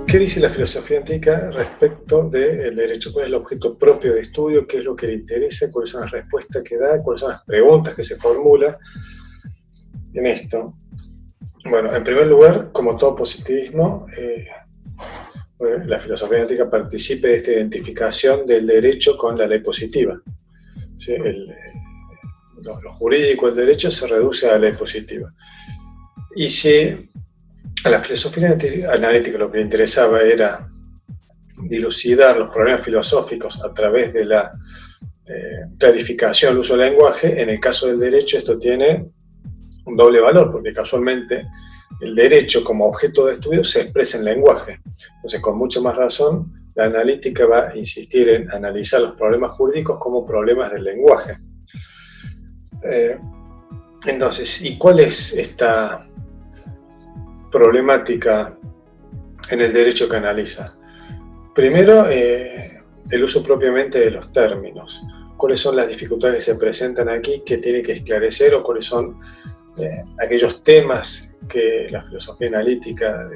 ¿Qué dice la filosofía antigua respecto del derecho? ¿Cuál es el objeto propio de estudio? ¿Qué es lo que le interesa? ¿Cuáles son las respuestas que da? ¿Cuáles son las preguntas que se formulan en esto? Bueno, en primer lugar, como todo positivismo, la filosofía antigua participa de esta identificación del derecho con la ley positiva. ¿Sí? Lo jurídico, el derecho, se reduce a la ley positiva. Y si a la filosofía analítica lo que le interesaba era dilucidar los problemas filosóficos a través de la clarificación del uso del lenguaje, en el caso del derecho esto tiene un doble valor, porque casualmente el derecho como objeto de estudio se expresa en lenguaje. Entonces, con mucha más razón, la analítica va a insistir en analizar los problemas jurídicos como problemas del lenguaje. Entonces, ¿y cuál es esta problemática en el derecho que analiza? Primero, el uso propiamente de los términos. ¿Cuáles son las dificultades que se presentan aquí que tiene que esclarecer, o cuáles son aquellos temas que la filosofía analítica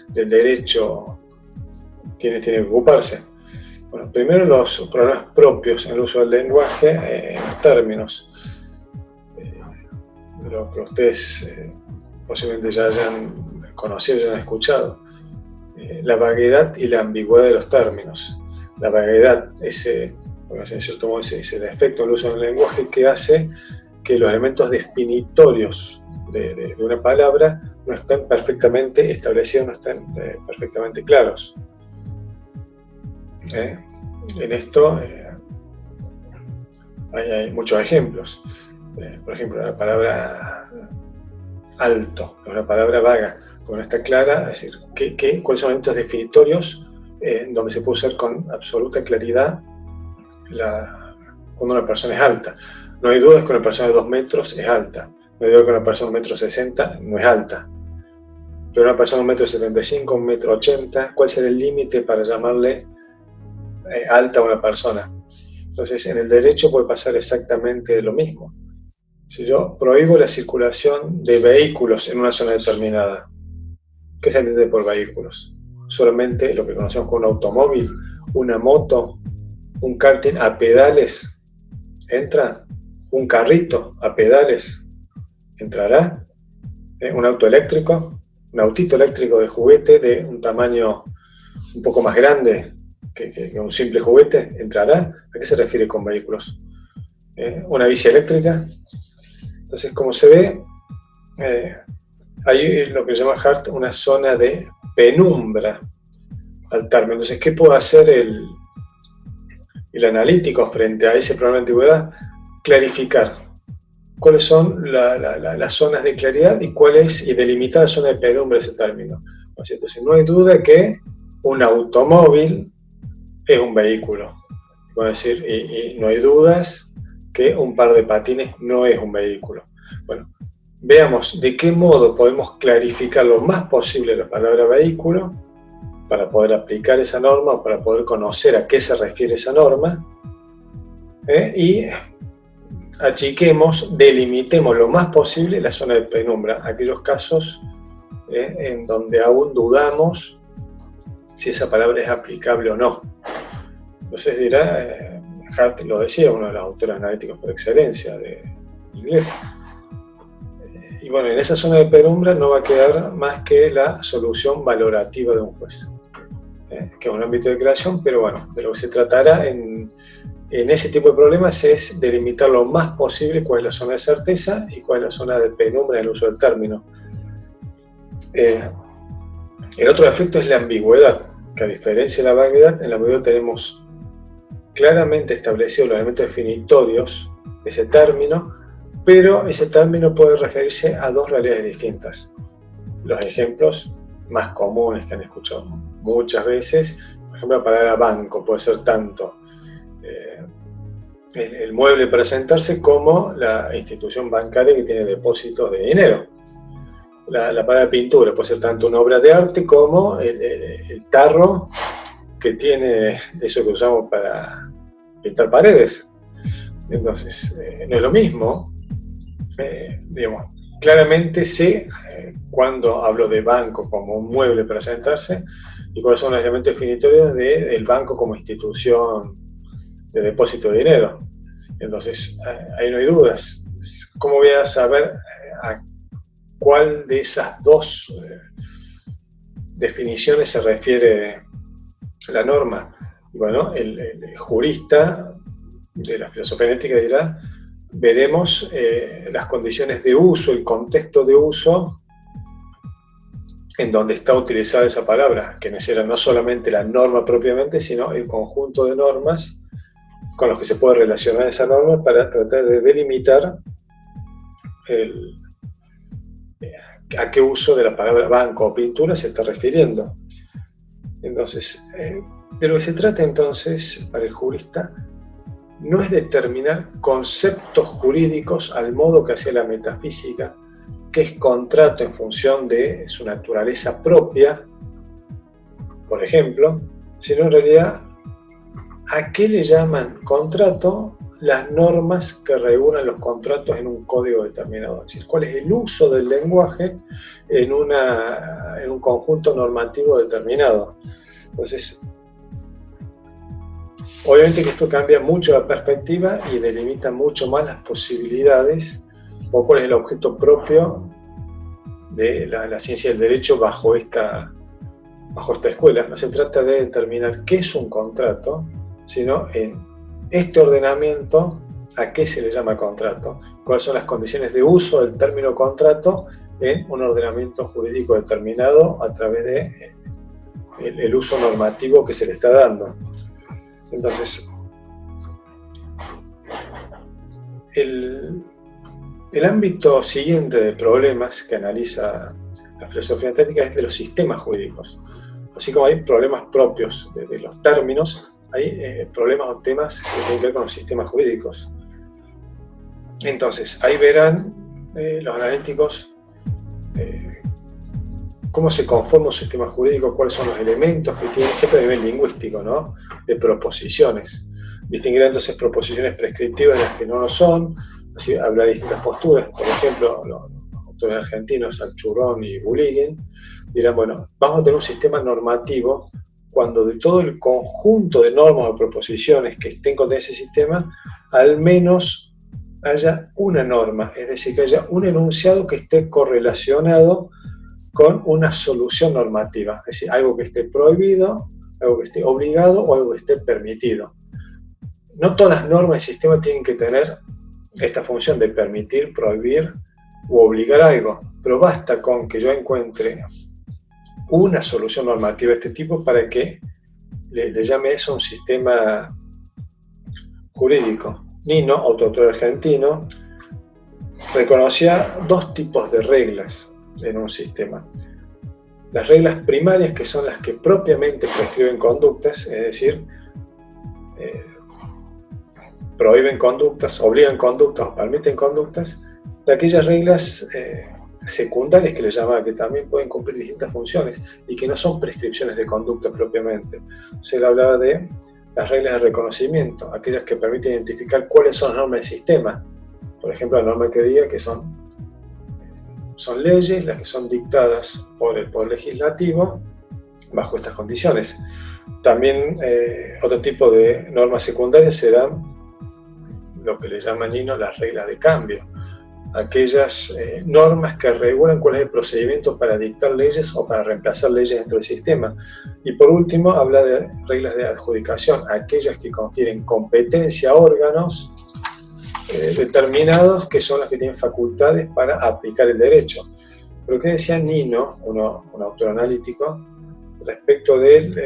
del derecho tiene que ocuparse? Bueno, primero los problemas propios en el uso del lenguaje, en los términos. Lo que ustedes posiblemente ya hayan conocido, ya han escuchado. La vaguedad y la ambigüedad de los términos. La vaguedad, en cierto modo, ese defecto en el uso del lenguaje que hace que los elementos definitorios de una palabra no estén perfectamente establecidos, no estén perfectamente claros. En esto hay muchos ejemplos. Por ejemplo, la palabra alto es una palabra vaga, porque no está clara, es decir, cuáles son los elementos definitorios donde se puede usar con absoluta claridad cuando una persona es alta. No hay dudas que una persona de 2 metros es alta, no hay duda que una persona de 1,60 m no es alta, pero una persona de 1,75 m, 1,80 m, ¿cuál será el límite para llamarle alta a una persona? Entonces, en el derecho puede pasar exactamente lo mismo. Si yo prohíbo la circulación de vehículos en una zona determinada, ¿qué se entiende por vehículos? Solamente lo que conocemos como un automóvil, una moto, un karting a pedales, ¿entra? Un carrito a pedales, ¿entrará? Un auto eléctrico, un autito eléctrico de juguete de un tamaño un poco más grande que un simple juguete, ¿entrará? ¿A qué se refiere con vehículos? ¿Una bici eléctrica? Entonces, como se ve, hay lo que llama Hart una zona de penumbra al término. Entonces, ¿qué puede hacer el analítico frente a ese problema de antigüedad? Clarificar cuáles son las zonas de claridad y delimitar la zona de penumbra de ese término. Entonces, no hay duda que un automóvil es un vehículo. Es decir, y no hay dudas que un par de patines no es un vehículo. Bueno, veamos de qué modo podemos clarificar lo más posible la palabra vehículo para poder aplicar esa norma o para poder conocer a qué se refiere esa norma, y achiquemos, delimitemos lo más posible la zona de penumbra, aquellos casos en donde aún dudamos si esa palabra es aplicable o no. Entonces dirá, Hart lo decía, uno de los autores analíticos por excelencia de inglés. Y bueno, en esa zona de penumbra no va a quedar más que la solución valorativa de un juez, que es un ámbito de creación, pero bueno, de lo que se tratará en ese tipo de problemas es delimitar lo más posible cuál es la zona de certeza y cuál es la zona de penumbra en el uso del término. El otro efecto es la ambigüedad, que a diferencia de la vaguedad, en la ambigüedad tenemos claramente establecidos los elementos definitorios de ese término, pero ese término puede referirse a dos realidades distintas. Los ejemplos más comunes que han escuchado muchas veces, por ejemplo, la palabra banco puede ser tanto el mueble para sentarse como la institución bancaria que tiene depósitos de dinero. La palabra pintura puede ser tanto una obra de arte como el tarro que tiene eso que usamos para pintar paredes. Entonces, no es lo mismo, digamos, claramente sé cuando hablo de banco como un mueble para sentarse y cuáles son los elementos definitorios del banco como institución de depósito de dinero. Entonces, ahí no hay dudas. ¿Cómo voy a saber a cuál de esas dos definiciones se refiere la norma? Bueno, el jurista de la filosofía ética dirá, veremos las condiciones de uso, el contexto de uso en donde está utilizada esa palabra, que será no solamente la norma propiamente, sino el conjunto de normas con los que se puede relacionar esa norma para tratar de delimitar a qué uso de la palabra banco o pintura se está refiriendo. Entonces, de lo que se trata entonces para el jurista no es determinar conceptos jurídicos al modo que hacía la metafísica, que es contrato en función de su naturaleza propia, por ejemplo, sino en realidad a qué le llaman contrato las normas que regulan los contratos en un código determinado. Es decir, cuál es el uso del lenguaje en un conjunto normativo determinado. Entonces, obviamente que esto cambia mucho la perspectiva y delimita mucho más las posibilidades o cuál es el objeto propio de la ciencia del derecho bajo esta escuela. No se trata de determinar qué es un contrato, sino en este ordenamiento a qué se le llama contrato, cuáles son las condiciones de uso del término contrato en un ordenamiento jurídico determinado a través de el uso normativo que se le está dando. Entonces, el ámbito siguiente de problemas que analiza la filosofía ética es de los sistemas jurídicos. Así como hay problemas propios de los términos, hay problemas o temas que tienen que ver con los sistemas jurídicos. Entonces, ahí verán los analíticos cómo se conforma un sistema jurídico, cuáles son los elementos que tiene, siempre a nivel lingüístico, ¿no? De proposiciones. Distinguir entonces proposiciones prescriptivas de las que no lo son, así habla de distintas posturas. Por ejemplo, los autores argentinos, Alchurrón y Bulligin, dirán, bueno, vamos a tener un sistema normativo cuando de todo el conjunto de normas o proposiciones que estén con ese sistema, al menos haya una norma, es decir, que haya un enunciado que esté correlacionado con una solución normativa, es decir, algo que esté prohibido, algo que esté obligado o algo que esté permitido. No todas las normas del sistema tienen que tener esta función de permitir, prohibir u obligar algo, pero basta con que yo encuentre una solución normativa de este tipo para que le llame eso un sistema jurídico. Nino, autor argentino, reconocía dos tipos de reglas en un sistema. Las reglas primarias, que son las que propiamente prescriben conductas, es decir, prohíben conductas, obligan conductas o permiten conductas, de aquellas reglas secundarias que le llaman, que también pueden cumplir distintas funciones y que no son prescripciones de conducta propiamente. Se le hablaba de las reglas de reconocimiento, aquellas que permiten identificar cuáles son las normas del sistema. Por ejemplo, la norma que diga que son leyes las que son dictadas por el Poder Legislativo bajo estas condiciones. También otro tipo de normas secundarias serán lo que le llama Nino las reglas de cambio, aquellas normas que regulan cuál es el procedimiento para dictar leyes o para reemplazar leyes dentro del sistema. Y por último habla de reglas de adjudicación, aquellas que confieren competencia a órganos determinados que son los que tienen facultades para aplicar el derecho. Pero ¿qué decía Nino, un autor analítico, respecto del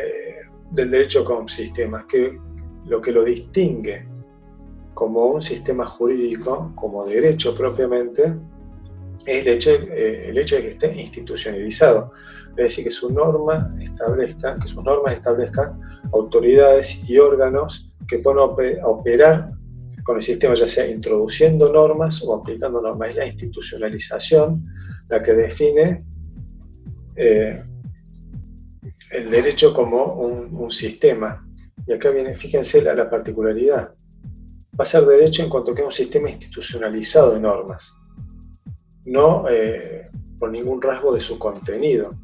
derecho como sistema? Que lo que lo distingue como un sistema jurídico, como derecho propiamente, es el hecho de que esté institucionalizado. Es decir, que sus normas establezcan autoridades y órganos que puedan operar con el sistema, ya sea introduciendo normas o aplicando normas. Es la institucionalización la que define el derecho como un sistema. Y acá viene, fíjense la particularidad. Va a ser derecho en cuanto que es un sistema institucionalizado de normas. no por ningún rasgo de su contenido.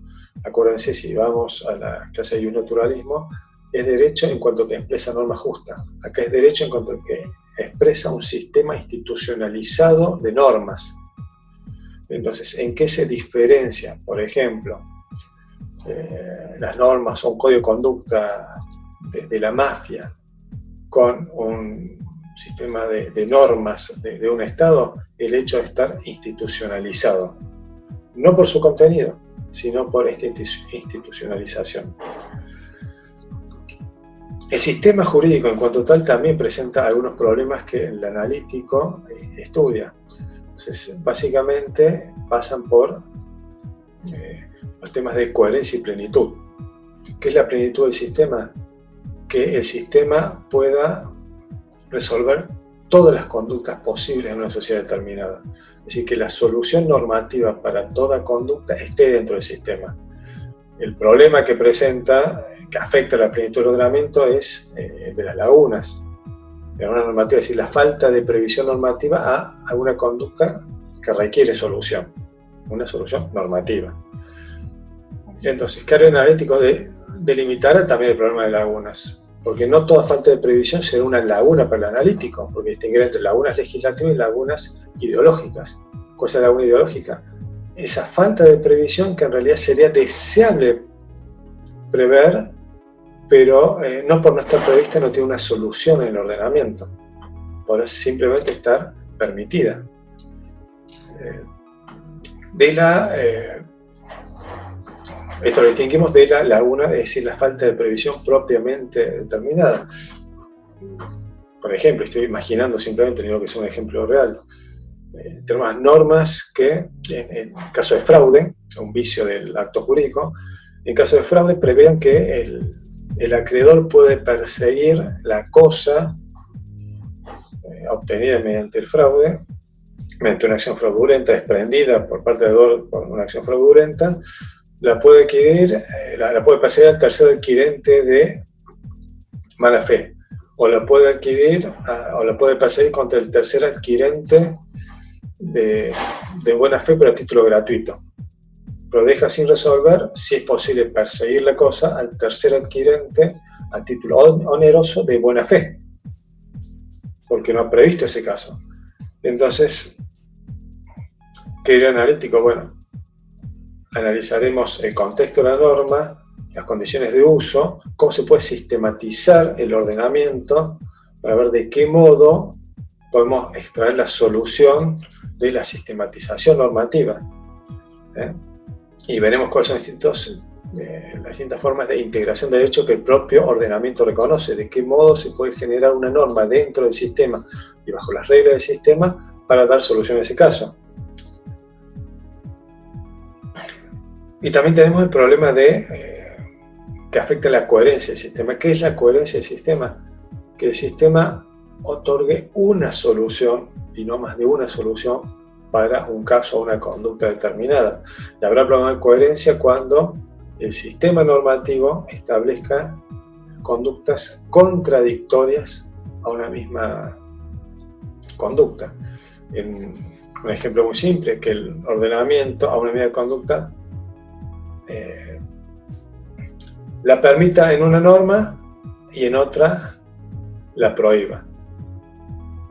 Acuérdense, si vamos a la clase de naturalismo, es derecho en cuanto que expresa norma justa. Acá es derecho en cuanto que expresa un sistema institucionalizado de normas. Entonces, ¿en qué se diferencia? Por ejemplo, las normas o un código de conducta de la mafia con un sistema de normas de un Estado, el hecho de estar institucionalizado. No por su contenido, sino por esta institucionalización. El sistema jurídico en cuanto tal también presenta algunos problemas que el analítico estudia. Entonces, básicamente pasan por los temas de coherencia y plenitud. ¿Qué es la plenitud del sistema? Que el sistema pueda resolver todas las conductas posibles en una sociedad determinada. Es decir, que la solución normativa para toda conducta esté dentro del sistema. El problema que presenta, que afecta a la plenitud del ordenamiento, es el de las lagunas. La normativa, es decir, la falta de previsión normativa a alguna conducta que requiere solución, una solución normativa. Entonces, Carrió analítico delimitará también el problema de lagunas, porque no toda falta de previsión será una laguna para el analítico, porque distinguir entre lagunas legislativas y lagunas ideológicas. ¿Cuál es la laguna ideológica? Esa falta de previsión que en realidad sería deseable prever, pero no por no estar prevista no tiene una solución en el ordenamiento, por simplemente estar permitida. Esto lo distinguimos de la laguna, es decir, la falta de previsión propiamente determinada. Por ejemplo, estoy imaginando simplemente, no digo que sea un ejemplo real, tenemos normas que, en caso de fraude, un vicio del acto jurídico, en caso de fraude prevean que el acreedor puede perseguir la cosa obtenida mediante el fraude, mediante una acción fraudulenta, desprendida por parte del deudor por una acción fraudulenta, la puede adquirir, la puede perseguir al tercer adquirente de mala fe, o la puede adquirir, o la puede perseguir contra el tercer adquirente de buena fe, pero a título gratuito. Pero deja sin resolver si es posible perseguir la cosa al tercer adquirente a título oneroso de buena fe, porque no ha previsto ese caso. Entonces, ¿qué diría el analítico? Bueno, analizaremos el contexto de la norma, las condiciones de uso, cómo se puede sistematizar el ordenamiento para ver de qué modo podemos extraer la solución de la sistematización normativa. Y veremos cuáles son las distintas formas de integración de derecho que el propio ordenamiento reconoce, de qué modo se puede generar una norma dentro del sistema y bajo las reglas del sistema para dar solución a ese caso. Y también tenemos el problema que afecta la coherencia del sistema. ¿Qué es la coherencia del sistema? Que el sistema otorgue una solución y no más de una solución para un caso o una conducta determinada. Y habrá problema de coherencia cuando el sistema normativo establezca conductas contradictorias a una misma conducta. Un ejemplo muy simple, que el ordenamiento a una misma conducta la permita en una norma y en otra la prohíba,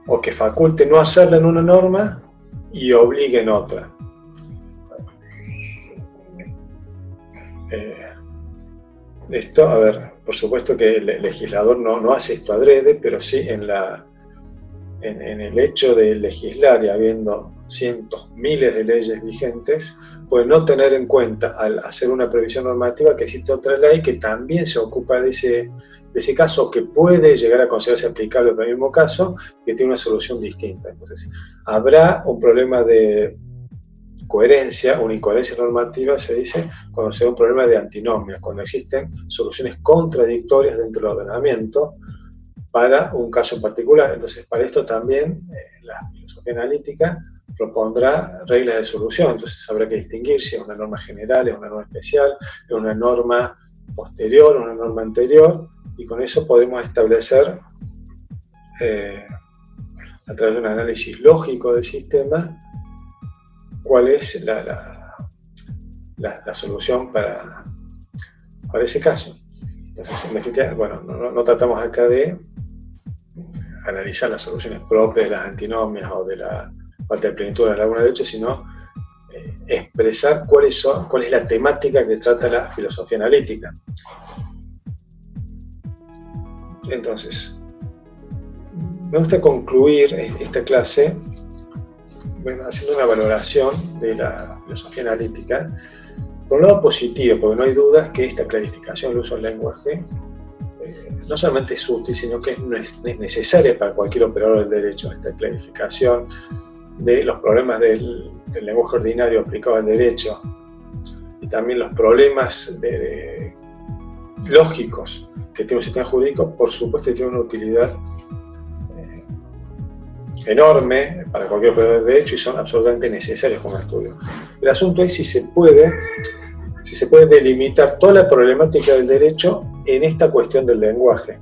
o que faculte no hacerla en una norma y obligue en otra. Esto, a ver, por supuesto que el legislador no hace esto adrede, pero sí en el hecho de legislar y habiendo cientos, miles de leyes vigentes, puede no tener en cuenta al hacer una previsión normativa que existe otra ley que también se ocupa de ese caso, que puede llegar a considerarse aplicable para el mismo caso, que tiene una solución distinta. Entonces, habrá un problema de coherencia, una incoherencia normativa, se dice, cuando se da un problema de antinomia, cuando existen soluciones contradictorias dentro del ordenamiento para un caso en particular. Entonces, para esto también la filosofía analítica propondrá reglas de solución. Entonces, habrá que distinguir si es una norma general, es una norma especial, es una norma posterior, una norma anterior, y con eso podremos establecer, a través de un análisis lógico del sistema, cuál es la solución para ese caso. Entonces, en definitiva, bueno, no tratamos acá de analizar las soluciones propias de las antinomias o de la falta de plenitud de la laguna de derecho, sino expresar cuál es la temática que trata la filosofía analítica. Entonces, me gusta concluir esta clase haciendo una valoración de la filosofía analítica por un lado positivo, porque no hay dudas que esta clarificación del uso del lenguaje no solamente es útil, sino que es necesaria para cualquier operador del derecho, esta clarificación de los problemas del lenguaje ordinario aplicado al derecho y también los problemas lógicos que tiene un sistema jurídico, por supuesto tiene una utilidad enorme para cualquier operador de derecho y son absolutamente necesarios como estudio. El asunto es si se puede delimitar toda la problemática del derecho en esta cuestión del lenguaje.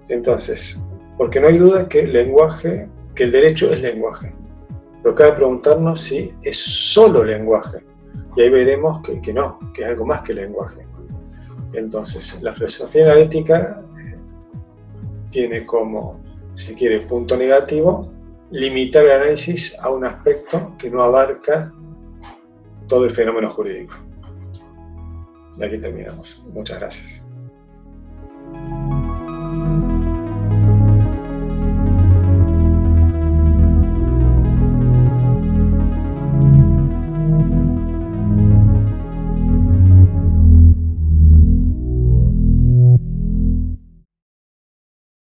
Entonces, porque no hay duda que el derecho es lenguaje. Pero cabe preguntarnos si es solo lenguaje. Y ahí veremos que no, que es algo más que lenguaje. Entonces, la filosofía analítica tiene como, si quiere, punto negativo, limitar el análisis a un aspecto que no abarca todo el fenómeno jurídico. Y aquí terminamos. Muchas gracias.